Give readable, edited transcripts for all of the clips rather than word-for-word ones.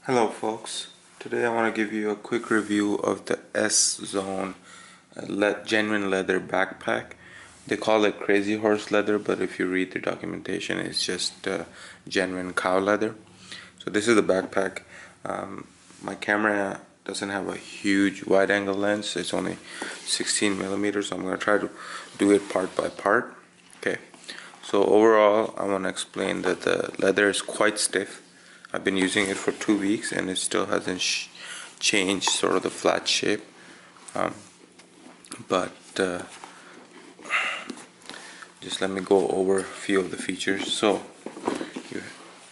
Hello folks, today I want to give you a quick review of the S-Zone genuine leather backpack. They call it Crazy Horse leather, but if you read the documentation it's just genuine cow leather. So this is the backpack. My camera doesn't have a huge wide angle lens, it's only 16 millimeters, so I'm going to try to do it part by part. Okay, so overall I want to explain that the leather is quite stiff. I've been using it for 2 weeks and it still hasn't changed sort of the flat shape, but just let me go over a few of the features. So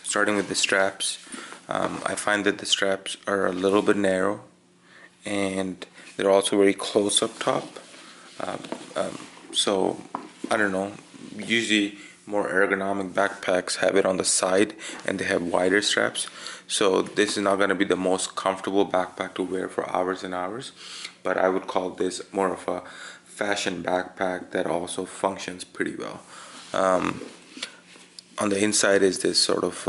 starting with the straps, I find that the straps are a little bit narrow and they're also very close up top. So I don't know, usually more ergonomic backpacks have it on the side and they have wider straps, so this is not going to be the most comfortable backpack to wear for hours and hours, but I would call this more of a fashion backpack that also functions pretty well. On the inside is this sort of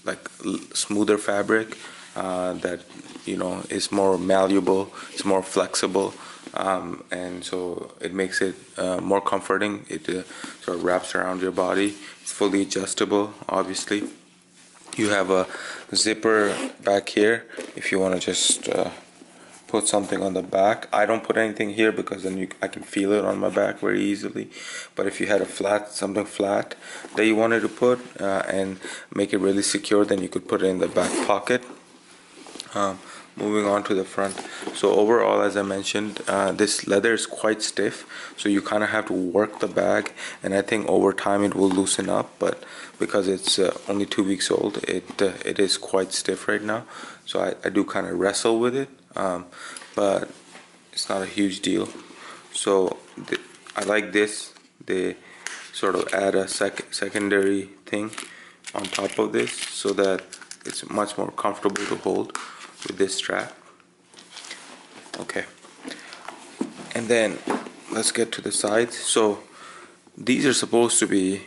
like smoother fabric that is more malleable, it's more flexible, and so it makes it more comforting. It sort of wraps around your body. It's fully adjustable, obviously. You have a zipper back here if you want to just put something on the back. I don't put anything here because then I can feel it on my back very easily. But if you had something flat that you wanted to put and make it really secure, then you could put it in the back pocket. Moving on to the front, so overall, as I mentioned, this leather is quite stiff, so you kind of have to work the bag, and I think over time it will loosen up, but because it's only 2 weeks old, it is quite stiff right now, so I do kind of wrestle with it, but it's not a huge deal. So I like this. They sort of add a secondary thing on top of this so that it's much more comfortable to hold with this strap. Okay, and then let's get to the sides. So these are supposed to be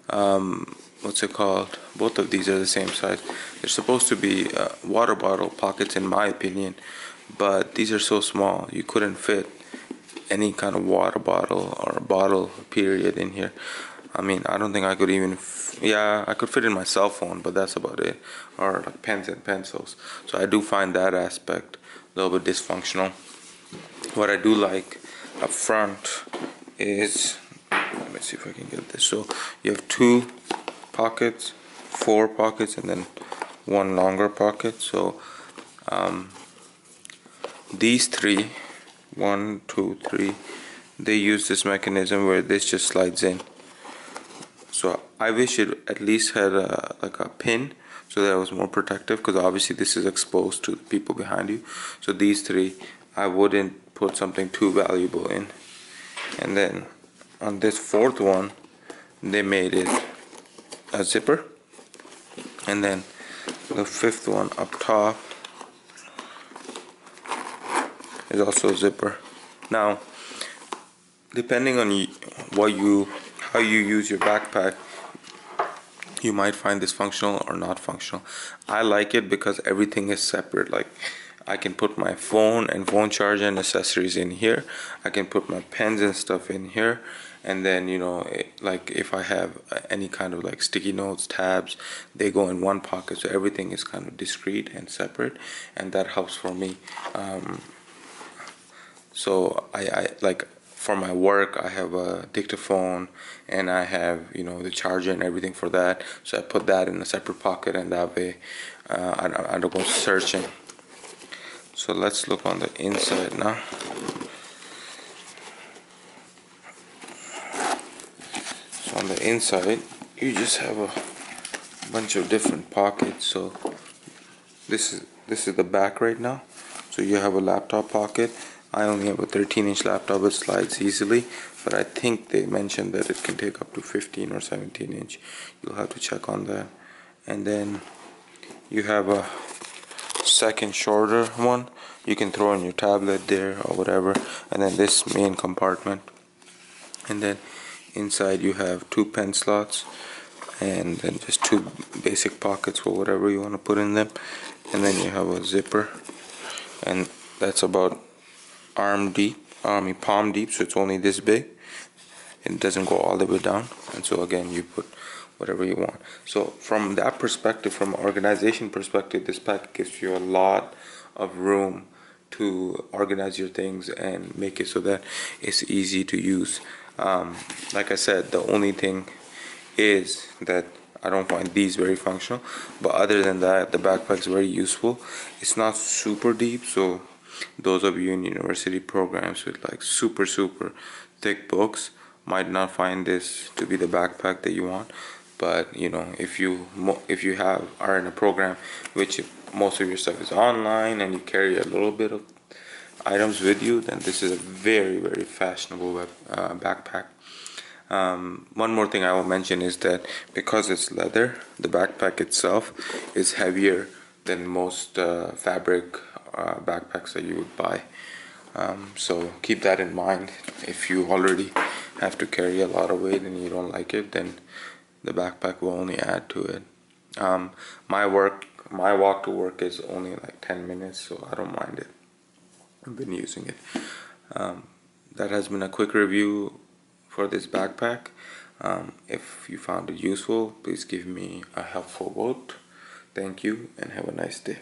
what's it called, both of these are the same size. They're supposed to be water bottle pockets in my opinion, but these are so small you couldn't fit any kind of water bottle or bottle period in here. I mean, I don't think I could even yeah, I could fit in my cell phone, but that's about it, or like pens and pencils. So I do find that aspect a little bit dysfunctional. What I do like up front is, let me see if I can get this. So you have 2 pockets, 4 pockets, and then 1 longer pocket. So these 3, 1, 2, 3, they use this mechanism where this just slides in. So I wish it at least had like a pin so that it was more protective, because obviously this is exposed to the people behind you. So these 3, I wouldn't put something too valuable in. And then on this 4th one, they made it a zipper. And then the 5th one up top is also a zipper. Now, depending on how you use your backpack, you might find this functional or not functional. I like it because everything is separate. Like, I can put my phone and phone charger and accessories in here. I can put my pens and stuff in here. And then, like if I have any kind of like sticky notes, tabs, they go in one pocket. So everything is kind of discreet and separate, and that helps for me. So I like, for my work, I have a dictaphone and I have the charger and everything for that. So I put that in a separate pocket, and that way I don't go searching. So let's look on the inside now. So on the inside, you just have a bunch of different pockets. So this is the back right now. So you have a laptop pocket. I only have a 13-inch laptop. It slides easily, but I think they mentioned that it can take up to 15 or 17-inch. You'll have to check on that. And then you have a second shorter one. You can throw in your tablet there or whatever. And then this main compartment. And then inside you have 2 pen slots. and then just two basic pockets for whatever you want to put in them, and then you have a zipper, and that's about palm deep, so it's only this big. It doesn't go all the way down, and so again you put whatever you want. So from that perspective, from organization perspective, this pack gives you a lot of room to organize your things and make it so that it's easy to use. Like I said, the only thing is that I don't find these very functional, but other than that, the backpack is very useful. It's not super deep, so those of you in university programs with like super thick books might not find this to be the backpack that you want. But you know, if you are in a program which most of your stuff is online and you carry a little bit of items with you, then this is a very fashionable backpack. One more thing I will mention is that because it's leather, the backpack itself is heavier than most fabric backpacks that you would buy. So keep that in mind. If you already have to carry a lot of weight and you don't like it, then the backpack will only add to it. My walk to work is only like 10 minutes, so I don't mind it. I've been using it. That has been a quick review for this backpack. If you found it useful, please give me a helpful vote. Thank you and have a nice day.